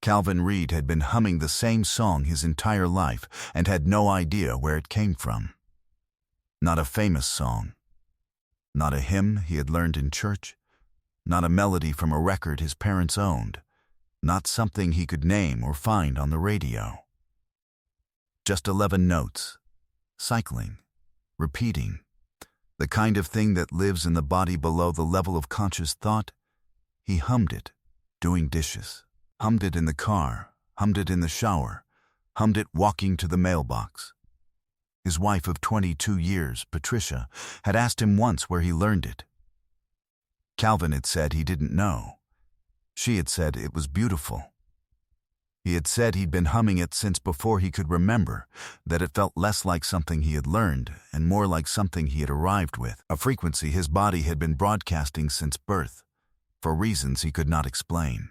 Calvin Reed had been humming the same song his entire life and had no idea where it came from. Not a famous song. Not a hymn he had learned in church. Not a melody from a record his parents owned. Not something he could name or find on the radio. Just 11 notes. Cycling. Repeating. The kind of thing that lives in the body below the level of conscious thought. He hummed it, doing dishes. Hummed it in the car, hummed it in the shower, hummed it walking to the mailbox. His wife of 22 years, Patricia, had asked him once where he learned it. Calvin had said he didn't know. She had said it was beautiful. He had said he'd been humming it since before he could remember, that it felt less like something he had learned and more like something he had arrived with, a frequency his body had been broadcasting since birth, for reasons he could not explain.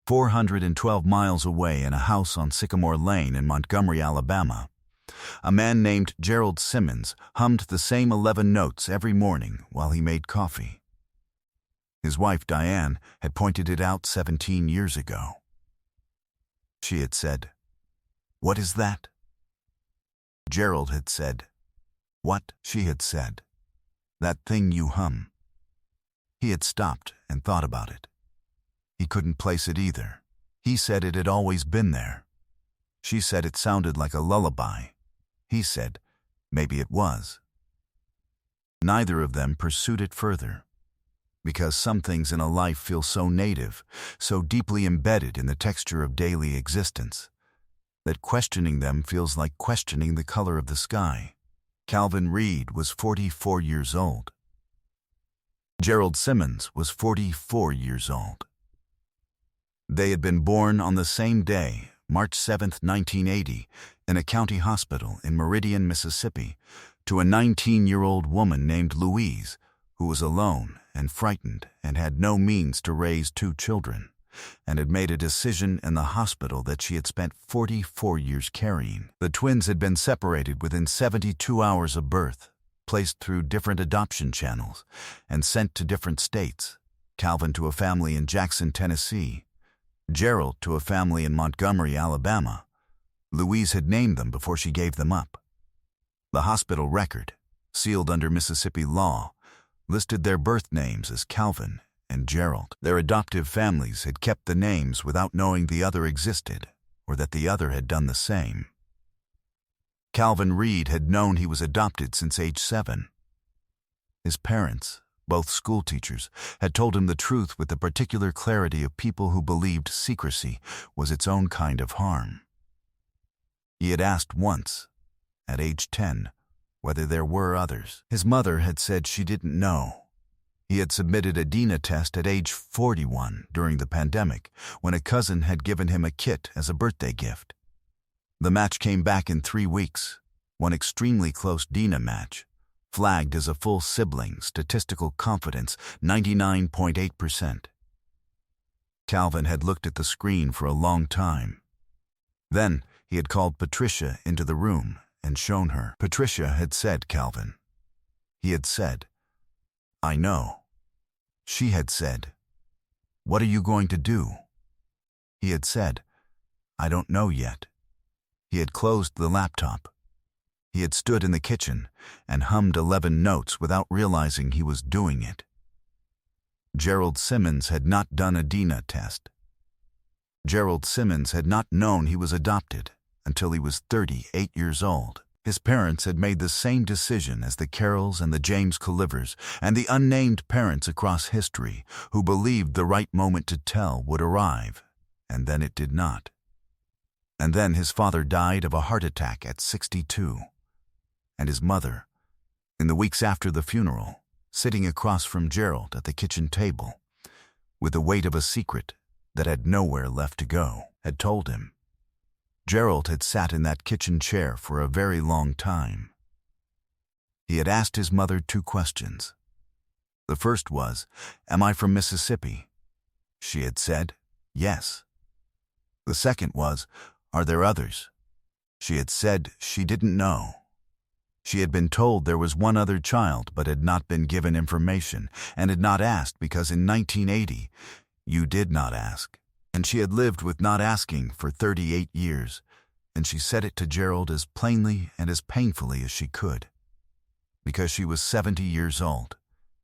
412 miles away in a house on Sycamore Lane in Montgomery, Alabama, a man named Gerald Simmons hummed the same 11 notes every morning while he made coffee. His wife, Diane, had pointed it out 17 years ago. She had said, "What is that?" Gerald had said, "What?" She had said, "That thing you hum." He had stopped and thought about it. He couldn't place it either. He said it had always been there. She said it sounded like a lullaby. He said, maybe it was. Neither of them pursued it further, because some things in a life feel so native, so deeply embedded in the texture of daily existence, that questioning them feels like questioning the color of the sky. Calvin Reed was 44 years old. Gerald Simmons was 44 years old. They had been born on the same day, March 7, 1980, in a county hospital in Meridian, Mississippi, to a 19-year-old woman named Louise, who was alone and frightened and had no means to raise 2 children, and had made a decision in the hospital that she had spent 44 years carrying. The twins had been separated within 72 hours of birth, placed through different adoption channels, and sent to different states, Calvin to a family in Jackson, Tennessee, Gerald to a family in Montgomery, Alabama. Louise had named them before she gave them up. The hospital record, sealed under Mississippi law, listed their birth names as Calvin and Gerald. Their adoptive families had kept the names without knowing the other existed, or that the other had done the same. Calvin Reed had known he was adopted since age 7. His parents, both school teachers, had told him the truth with the particular clarity of people who believed secrecy was its own kind of harm. He had asked once, at age 10, whether there were others. His mother had said she didn't know. He had submitted a DNA test at age 41 during the pandemic, when a cousin had given him a kit as a birthday gift. The match came back in 3 weeks, one extremely close DNA match, flagged as a full sibling, statistical confidence 99.8%. Calvin had looked at the screen for a long time. Then he had called Patricia into the room and shown her. Patricia had said, "Calvin." He had said, "I know." She had said, "What are you going to do?" He had said, "I don't know yet." He had closed the laptop. He had stood in the kitchen and hummed 11 notes without realizing he was doing it. Gerald Simmons had not done a DNA test. Gerald Simmons had not known he was adopted until he was 38 years old. His parents had made the same decision as the Carrolls and the James Colivers and the unnamed parents across history who believed the right moment to tell would arrive, and then it did not. And then his father died of a heart attack at 62. And his mother, in the weeks after the funeral, sitting across from Gerald at the kitchen table, with the weight of a secret that had nowhere left to go, had told him. Gerald had sat in that kitchen chair for a very long time. He had asked his mother 2 questions. The first was, "Am I from Mississippi?" She had said, "Yes." The second was, "Are there others?" She had said she didn't know. She had been told there was one other child but had not been given information and had not asked because in 1980, you did not ask. And she had lived with not asking for 38 years, and she said it to Gerald as plainly and as painfully as she could. Because she was 70 years old,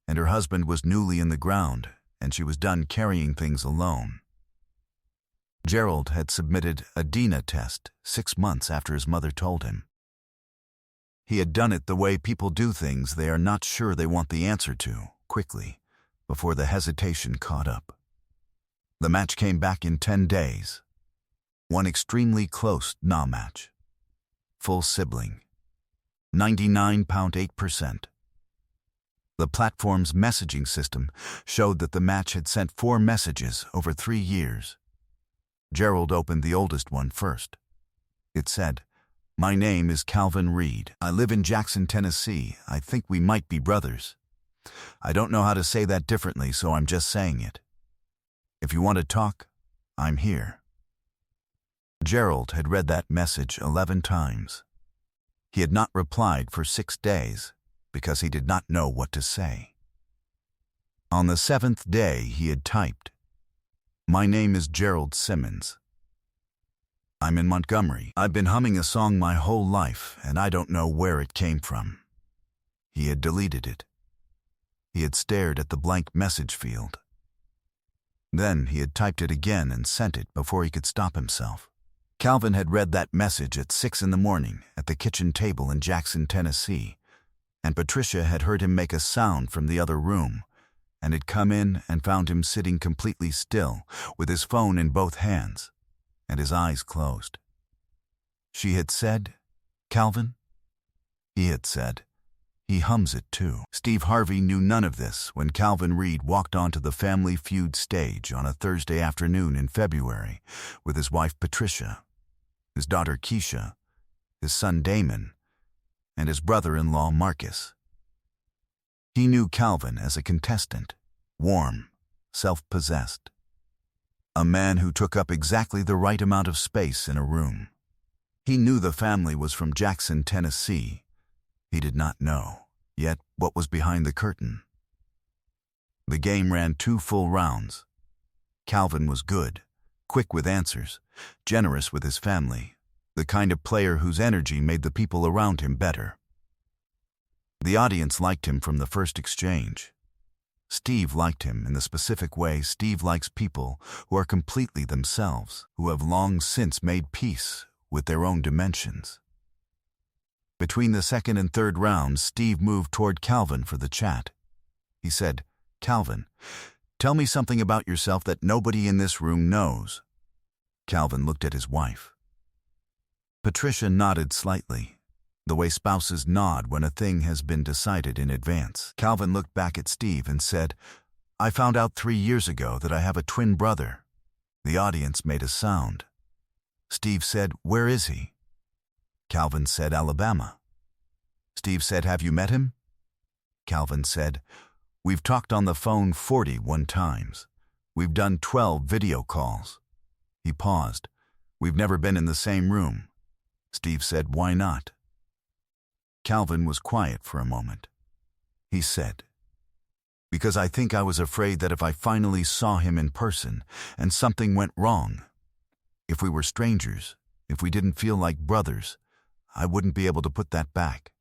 and her husband was newly in the ground, and she was done carrying things alone. Gerald had submitted a DNA test 6 months after his mother told him. He had done it the way people do things they are not sure they want the answer to, quickly, before the hesitation caught up. The match came back in 10 days. One extremely close nah match. Full sibling. 99.8%. The platform's messaging system showed that the match had sent 4 messages over 3 years. Gerald opened the oldest one first. It said, "My name is Calvin Reed. I live in Jackson, Tennessee. I think we might be brothers. I don't know how to say that differently, so I'm just saying it. If you want to talk, I'm here." Gerald had read that message 11 times. He had not replied for 6 days because he did not know what to say. On the 7th day, he had typed, "My name is Gerald Simmons. I'm in Montgomery. I've been humming a song my whole life, and I don't know where it came from." He had deleted it. He had stared at the blank message field. Then he had typed it again and sent it before he could stop himself. Calvin had read that message at 6 in the morning at the kitchen table in Jackson, Tennessee, and Patricia had heard him make a sound from the other room, and had come in and found him sitting completely still, with his phone in both hands, and his eyes closed. She had said, "Calvin?" He had said, "He hums it too." Steve Harvey knew none of this when Calvin Reed walked onto the Family Feud stage on a Thursday afternoon in February with his wife Patricia, his daughter Keisha, his son Damon, and his brother-in-law Marcus. He knew Calvin as a contestant, warm, self-possessed, a man who took up exactly the right amount of space in a room. He knew the family was from Jackson, Tennessee. He did not know, yet, what was behind the curtain. The game ran 2 full rounds. Calvin was good, quick with answers, generous with his family, the kind of player whose energy made the people around him better. The audience liked him from the first exchange. Steve liked him in the specific way Steve likes people who are completely themselves, who have long since made peace with their own dimensions. Between the 2nd and 3rd rounds, Steve moved toward Calvin for the chat. He said, "Calvin, tell me something about yourself that nobody in this room knows." Calvin looked at his wife. Patricia nodded slightly, the way spouses nod when a thing has been decided in advance. Calvin looked back at Steve and said, "I found out 3 years ago that I have a twin brother." The audience made a sound. Steve said, "Where is he?" Calvin said, "Alabama." Steve said, "Have you met him?" Calvin said, "We've talked on the phone 41 times. We've done 12 video calls." He paused. "We've never been in the same room." Steve said, "Why not?" Calvin was quiet for a moment. He said, "Because I think I was afraid that if I finally saw him in person and something went wrong, if we were strangers, if we didn't feel like brothers, I wouldn't be able to put that back.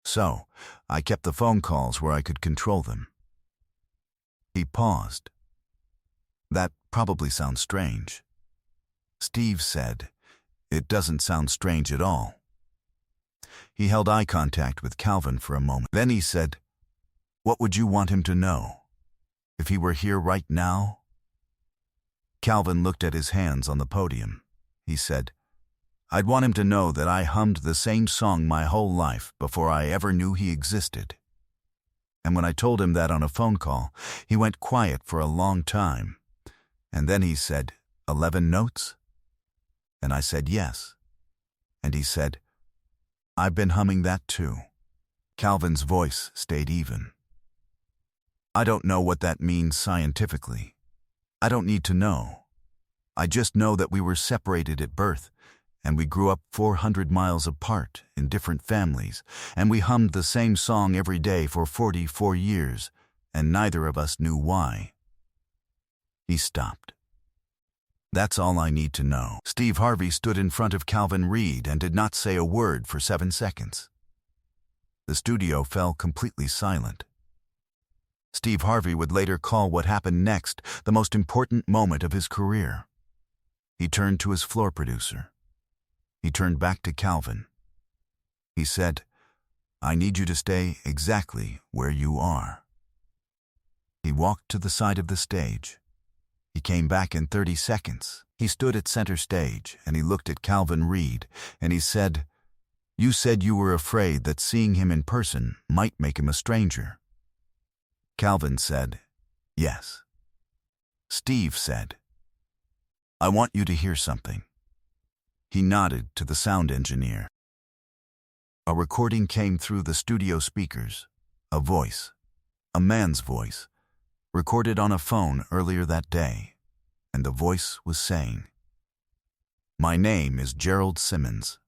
So, I kept the phone calls where I could control them." He paused. "That probably sounds strange." Steve said, "It doesn't sound strange at all." He held eye contact with Calvin for a moment. Then he said, "What would you want him to know? If he were here right now?" Calvin looked at his hands on the podium. He said, "I'd want him to know that I hummed the same song my whole life before I ever knew he existed." And when I told him that on a phone call, he went quiet for a long time. And then he said, 11 notes? And I said, yes. And he said, "I've been humming that too." Calvin's voice stayed even. "I don't know what that means scientifically. I don't need to know. I just know that we were separated at birth, and we grew up 400 miles apart in different families, and we hummed the same song every day for 44 years, and neither of us knew why." He stopped. That's all I need to know. Steve Harvey stood in front of Calvin Reed and did not say a word for 7 seconds. The studio fell completely silent. Steve Harvey would later call what happened next the most important moment of his career. He turned to his floor producer. He turned back to Calvin. He said, "I need you to stay exactly where you are." He walked to the side of the stage. He came back in 30 seconds. He stood at center stage and he looked at Calvin Reed and he said, "You said you were afraid that seeing him in person might make him a stranger." Calvin said, "Yes." Steve said, "I want you to hear something." He nodded to the sound engineer. A recording came through the studio speakers, a voice, a man's voice, recorded on a phone earlier that day, and the voice was saying, "My name is Gerald Simmons.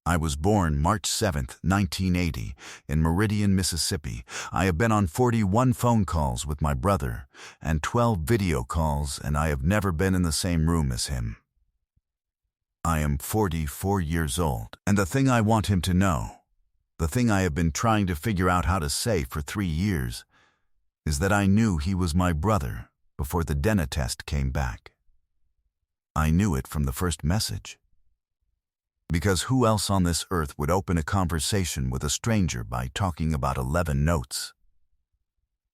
I was born March 7th, 1980, in Meridian, Mississippi. I have been on 41 phone calls with my brother and 12 video calls, and I have never been in the same room as him. I am 44 years old, and the thing I want him to know, the thing I have been trying to figure out how to say for 3 years, is that I knew he was my brother before the DNA test came back. I knew it from the first message. Because who else on this earth would open a conversation with a stranger by talking about 11 notes?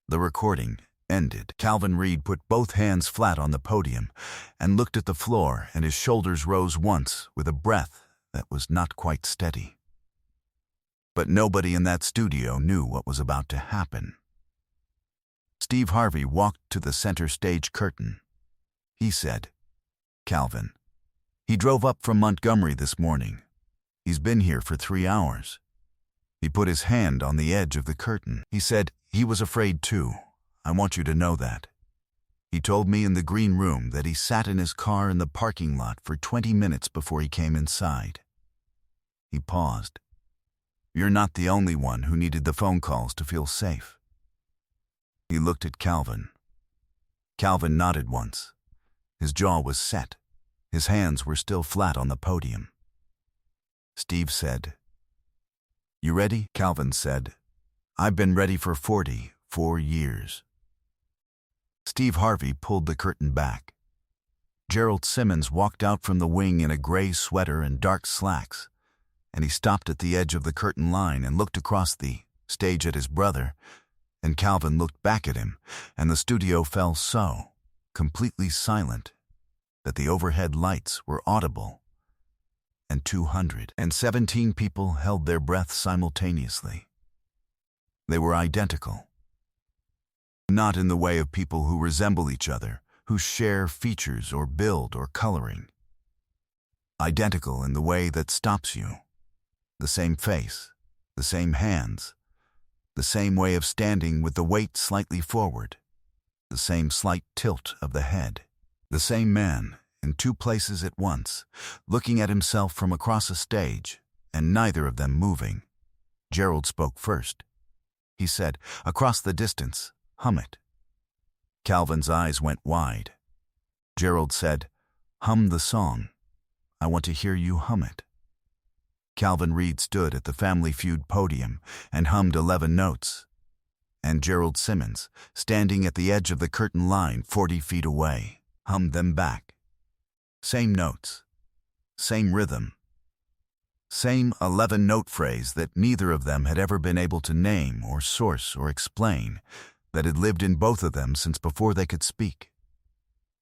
The recording ended. Calvin Reed put both hands flat on the podium and looked at the floor, and his shoulders rose once with a breath that was not quite steady. But nobody in that studio knew what was about to happen. Steve Harvey walked to the center stage curtain. He said, "Calvin, he drove up from Montgomery this morning. He's been here for 3 hours." He put his hand on the edge of the curtain. He said, "He was afraid too. I want you to know that. He told me in the green room that he sat in his car in the parking lot for 20 minutes before he came inside." He paused. "You're not the only one who needed the phone calls to feel safe." He looked at Calvin. Calvin nodded once. His jaw was set. His hands were still flat on the podium. Steve said, "You ready?" Calvin said, "I've been ready for 44 years." Steve Harvey pulled the curtain back. Gerald Simmons walked out from the wing in a gray sweater and dark slacks, and he stopped at the edge of the curtain line and looked across the stage at his brother, and Calvin looked back at him, and the studio fell so completely silent that the overhead lights were audible, and 217 people held their breath simultaneously. They were identical. Not in the way of people who resemble each other, who share features or build or coloring. Identical in the way that stops you. The same face, the same hands, the same way of standing with the weight slightly forward, the same slight tilt of the head. The same man, in 2 places at once, looking at himself from across a stage, and neither of them moving. Gerald spoke first. He said, "Across the distance, hum it." Calvin's eyes went wide. Gerald said, "Hum the song. I want to hear you hum it." Calvin Reed stood at the Family Feud podium and hummed 11 notes. And Gerald Simmons, standing at the edge of the curtain line 40 feet away, hummed them back. Same notes, same rhythm, same 11-note phrase that neither of them had ever been able to name or source or explain, that had lived in both of them since before they could speak,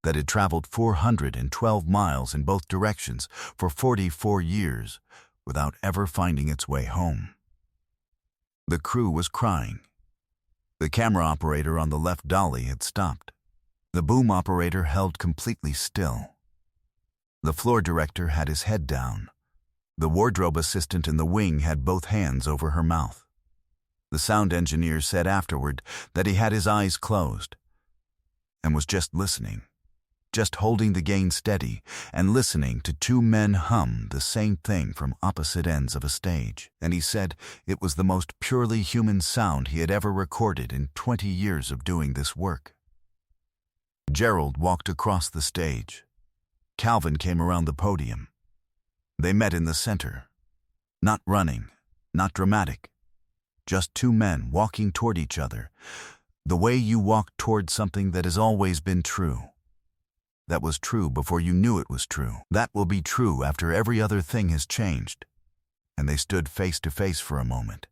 that had traveled 412 miles in both directions for 44 years without ever finding its way home. The crew was crying. The camera operator on the left dolly had stopped. The boom operator held completely still. The floor director had his head down. The wardrobe assistant in the wing had both hands over her mouth. The sound engineer said afterward that he had his eyes closed and was just listening, just holding the gain steady and listening to 2 men hum the same thing from opposite ends of a stage. And he said it was the most purely human sound he had ever recorded in 20 years of doing this work. Gerald walked across the stage. Calvin came around the podium. They met in the center. Not running, not dramatic. Just two men walking toward each other, the way you walk toward something that has always been true. That was true before you knew it was true. That will be true after every other thing has changed. And they stood face to face for a moment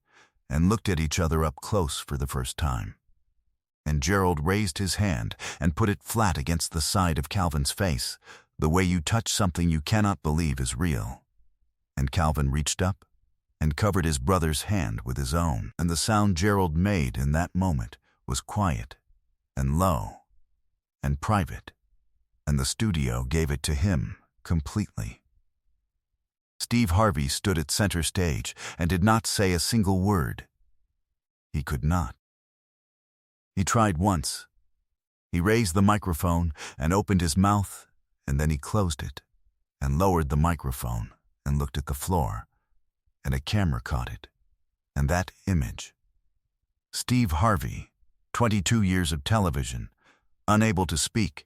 and looked at each other up close for the first time. And Gerald raised his hand and put it flat against the side of Calvin's face, the way you touch something you cannot believe is real. And Calvin reached up and covered his brother's hand with his own. And the sound Gerald made in that moment was quiet and low and private. And the studio gave it to him completely. Steve Harvey stood at center stage and did not say a single word. He could not. He tried once. He raised the microphone and opened his mouth, and then he closed it and lowered the microphone and looked at the floor, and a camera caught it. And that image. Steve Harvey, 22 years of television, unable to speak,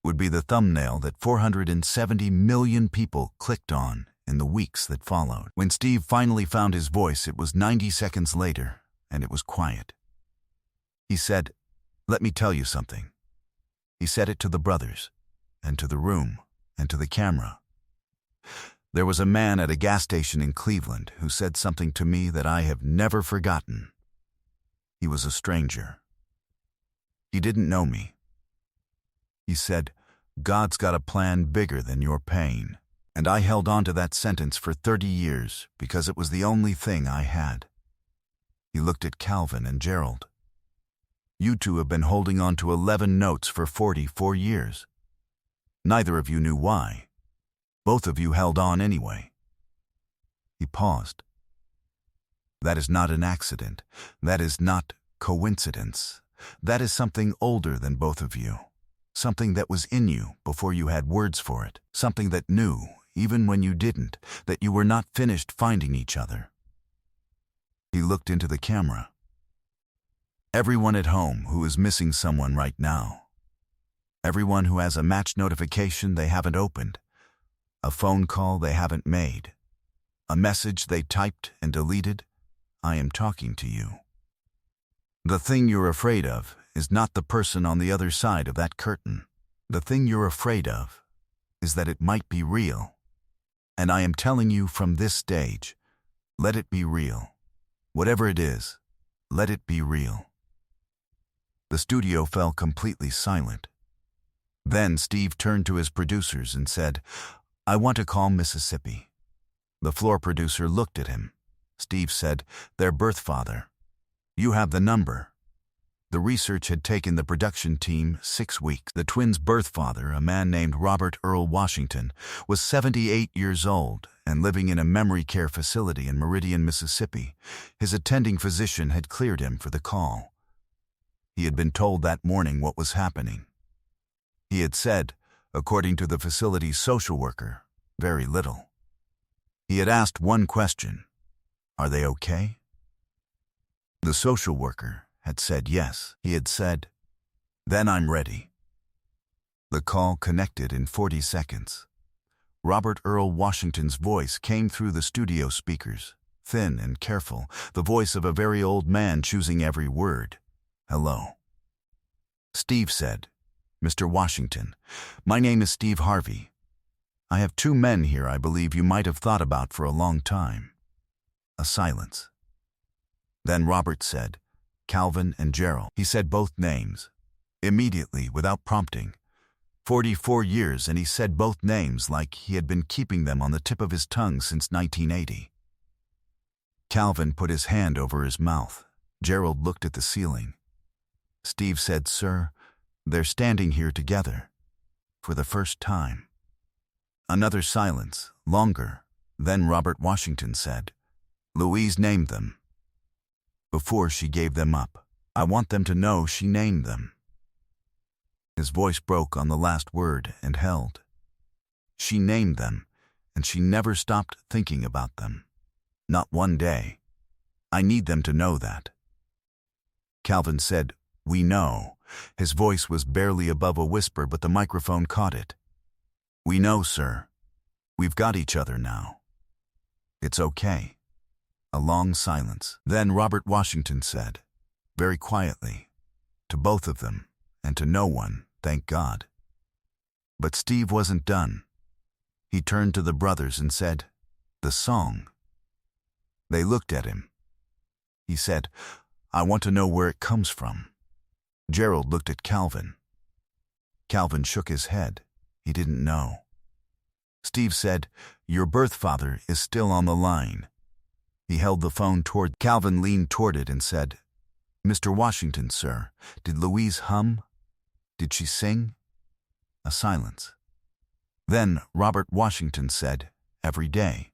would be the thumbnail that 470 million people clicked on in the weeks that followed. When Steve finally found his voice, it was 90 seconds later, and it was quiet. He said, "Let me tell you something." He said it to the brothers, and to the room, and to the camera. There was a man at a gas station in Cleveland who said something to me that I have never forgotten. He was a stranger. He didn't know me. He said, "God's got a plan bigger than your pain." And I held on to that sentence for 30 years because it was the only thing I had. He looked at Calvin and Gerald. You two have been holding on to 11 notes for 44 years. Neither of you knew why. Both of you held on anyway. He paused. That is not an accident. That is not coincidence. That is something older than both of you. Something that was in you before you had words for it. Something that knew, even when you didn't, that you were not finished finding each other. He looked into the camera. Everyone at home who is missing someone right now. Everyone who has a match notification they haven't opened. A phone call they haven't made. A message they typed and deleted. I am talking to you. The thing you're afraid of is not the person on the other side of that curtain. The thing you're afraid of is that it might be real. And I am telling you from this stage, let it be real. Whatever it is, let it be real. The studio fell completely silent. Then Steve turned to his producers and said, "I want to call Mississippi." The floor producer looked at him. Steve said, "Their birth father. You have the number." The research had taken the production team 6 weeks. The twins' birth father, a man named Robert Earl Washington, was 78 years old and living in a memory care facility in Meridian, Mississippi. His attending physician had cleared him for the call. He had been told that morning what was happening. He had said, according to the facility's social worker, very little. He had asked one question, "Are they okay?" The social worker had said yes. He had said, "Then I'm ready." The call connected in 40 seconds. Robert Earl Washington's voice came through the studio speakers, thin and careful, the voice of a very old man choosing every word. "Hello." Steve said, "Mr. Washington, my name is Steve Harvey. I have 2 men here I believe you might have thought about for a long time." A silence. Then Robert said, "Calvin and Gerald." He said both names, immediately, without prompting. 44 years, and he said both names like he had been keeping them on the tip of his tongue since 1980. Calvin put his hand over his mouth. Gerald looked at the ceiling. Steve said, "Sir, they're standing here together, for the first time." Another silence, longer. Then Robert Washington said, "Louise named them. Before she gave them up. I want them to know she named them." His voice broke on the last word and held. She named them, and she never stopped thinking about them. Not one day. I need them to know that. Calvin said, "We know." His voice was barely above a whisper, but the microphone caught it. "We know, sir. We've got each other now. It's okay." A long silence. Then Robert Washington said, very quietly, to both of them, and to no one, thank God. But Steve wasn't done. He turned to the brothers and said, "The song." They looked at him. He said, "I want to know where it comes from." Gerald looked at Calvin. Calvin shook his head. He didn't know. Steve said, "Your birth father is still on the line." He held the phone toward Calvin, leaned toward it and said, "Mr. Washington, sir, did Louise hum? Did she sing?" A silence. Then Robert Washington said, "Every day."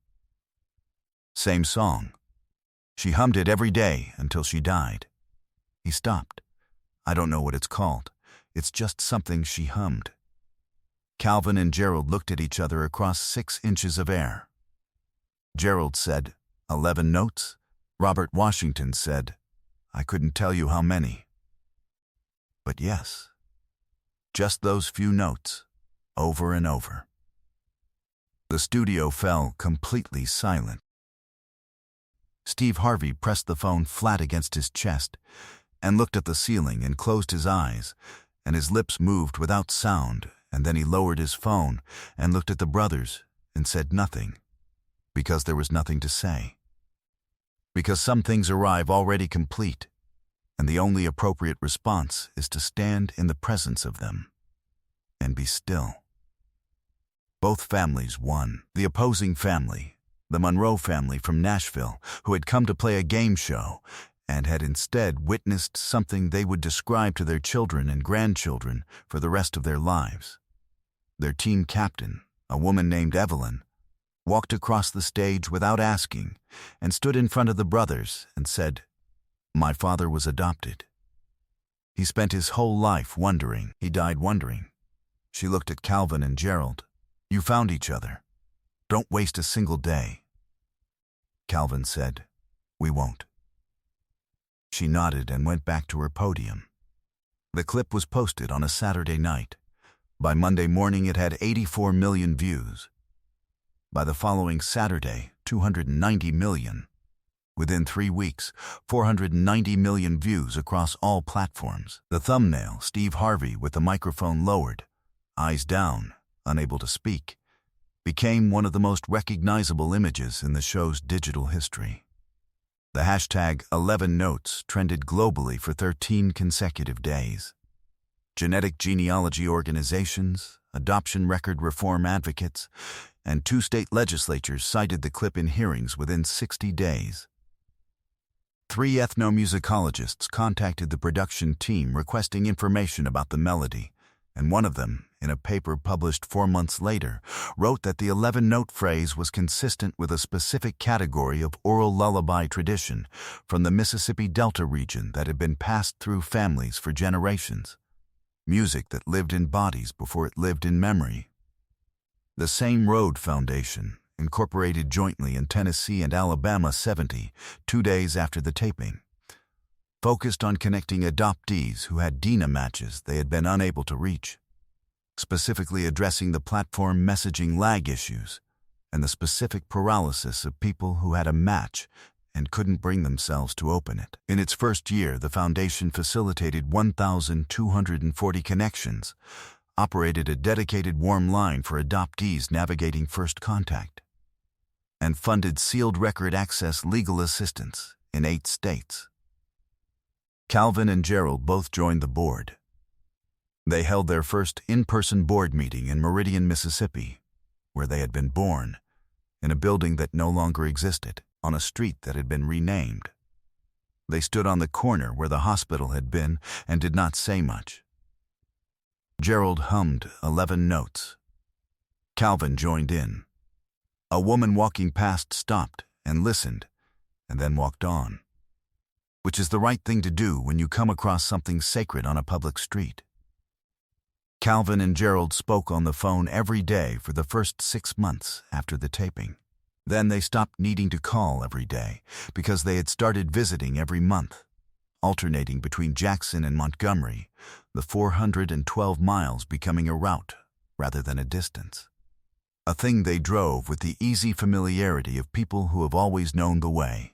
"Same song. She hummed it every day until she died." He stopped. "I don't know what it's called. It's just something she hummed." Calvin and Gerald looked at each other across 6 inches of air. Gerald said, 11 notes? Robert Washington said, "I couldn't tell you how many." But yes, just those few notes, over and over. The studio fell completely silent. Steve Harvey pressed the phone flat against his chest and looked at the ceiling and closed his eyes, and his lips moved without sound, and then he lowered his phone and looked at the brothers and said nothing, because there was nothing to say. Because some things arrive already complete, and the only appropriate response is to stand in the presence of them and be still. Both families won. The opposing family, the Monroe family from Nashville, who had come to play a game show and had instead witnessed something they would describe to their children and grandchildren for the rest of their lives. Their team captain, a woman named Evelyn, walked across the stage without asking and stood in front of the brothers and said, "My father was adopted. He spent his whole life wondering. He died wondering." She looked at Calvin and Gerald. "You found each other. Don't waste a single day." Calvin said, "We won't." She nodded and went back to her podium. The clip was posted on a Saturday night. By Monday morning, it had 84 million views. By the following Saturday, 290 million. Within 3 weeks, 490 million views across all platforms. The thumbnail, Steve Harvey with the microphone lowered, eyes down, unable to speak, became one of the most recognizable images in the show's digital history. The hashtag 11 Notes trended globally for 13 consecutive days. Genetic genealogy organizations, adoption record reform advocates, and 2 state legislatures cited the clip in hearings within 60 days. 3 ethnomusicologists contacted the production team requesting information about the melody, and one of them, in a paper published 4 months later, wrote that the 11-note phrase was consistent with a specific category of oral lullaby tradition from the Mississippi Delta region that had been passed through families for generations. Music that lived in bodies before it lived in memory. The same Road Foundation, incorporated jointly in Tennessee and Alabama 2 days after the taping, focused on connecting adoptees who had DINA matches they had been unable to reach, specifically addressing the platform messaging lag issues and the specific paralysis of people who had a match and couldn't bring themselves to open it. In its first year, the foundation facilitated 1,240 connections, operated a dedicated warm line for adoptees navigating first contact, and funded sealed record access legal assistance in 8 states. Calvin and Gerald both joined the board. They held their first in-person board meeting in Meridian, Mississippi, where they had been born, in a building that no longer existed, on a street that had been renamed. They stood on the corner where the hospital had been and did not say much. Gerald hummed 11 notes. Calvin joined in. A woman walking past stopped and listened, and then walked on, which is the right thing to do when you come across something sacred on a public street. Calvin and Gerald spoke on the phone every day for the first 6 months after the taping. Then they stopped needing to call every day because they had started visiting every month, alternating between Jackson and Montgomery, the 412 miles becoming a route rather than a distance. A thing they drove with the easy familiarity of people who have always known the way.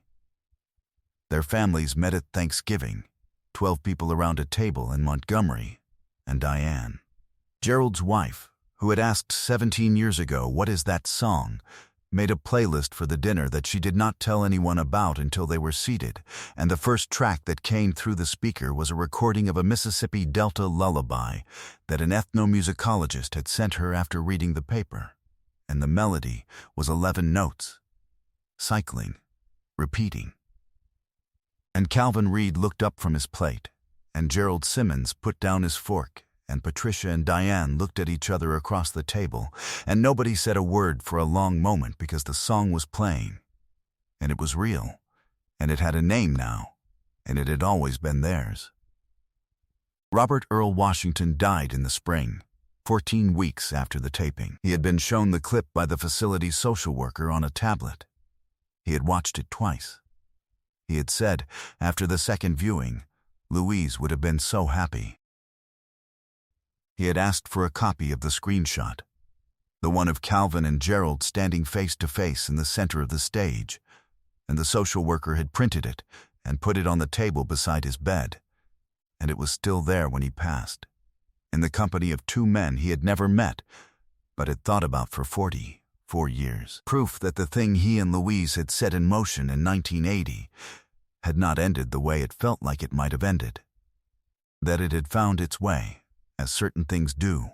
Their families met at Thanksgiving, 12 people around a table in Montgomery, and Diane, Gerald's wife, who had asked 17 years ago, "What is that song?" made a playlist for the dinner that she did not tell anyone about until they were seated, and the first track that came through the speaker was a recording of a Mississippi Delta lullaby that an ethnomusicologist had sent her after reading the paper, and the melody was 11 notes, cycling, repeating. And Calvin Reed looked up from his plate, and Gerald Simmons put down his fork, and Patricia and Diane looked at each other across the table, and nobody said a word for a long moment because the song was playing, and it was real, and it had a name now, and it had always been theirs. Robert Earl Washington died in the spring, 14 weeks after the taping. He had been shown the clip by the facility's social worker on a tablet. He had watched it twice. He had said, after the second viewing, Louise would have been so happy. He had asked for a copy of the screenshot, the one of Calvin and Gerald standing face to face in the center of the stage, and the social worker had printed it and put it on the table beside his bed, and it was still there when he passed, in the company of two men he had never met, but had thought about for 44 years. Proof that the thing he and Louise had set in motion in 1980 had not ended the way it felt like it might have ended, that it had found its way, as certain things do,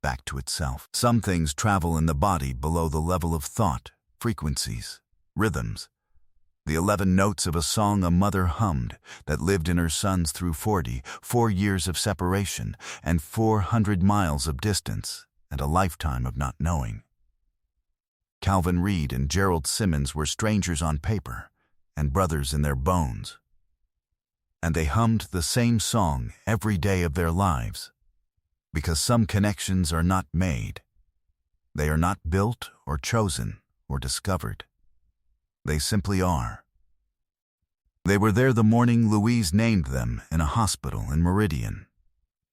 back to itself. Some things travel in the body below the level of thought, frequencies, rhythms. The 11 notes of a song a mother hummed that lived in her sons through 4 years of separation and 400 miles of distance and a lifetime of not knowing. Calvin Reed and Gerald Simmons were strangers on paper and brothers in their bones. And they hummed the same song every day of their lives. Because some connections are not made. They are not built or chosen or discovered. They simply are. They were there the morning Louise named them in a hospital in Meridian,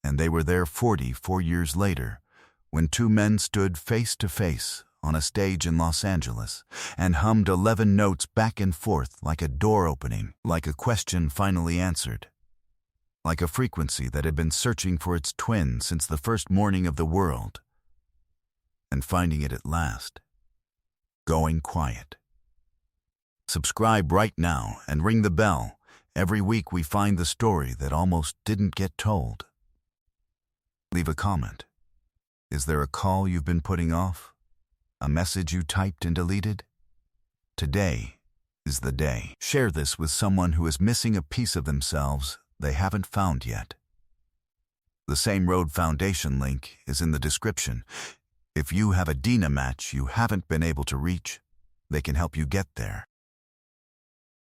and they were there 44 years later when two men stood face to face on a stage in Los Angeles and hummed 11 notes back and forth like a door opening, like a question finally answered. Like a frequency that had been searching for its twin since the first morning of the world, and finding it at last, going quiet. Subscribe right now and ring the bell. Every week we find the story that almost didn't get told. Leave a comment. Is there a call you've been putting off? A message you typed and deleted? Today is the day. Share this with someone who is missing a piece of themselves they haven't found yet. The Same Road Foundation link is in the description. If you have a Dina match you haven't been able to reach, they can help you get there.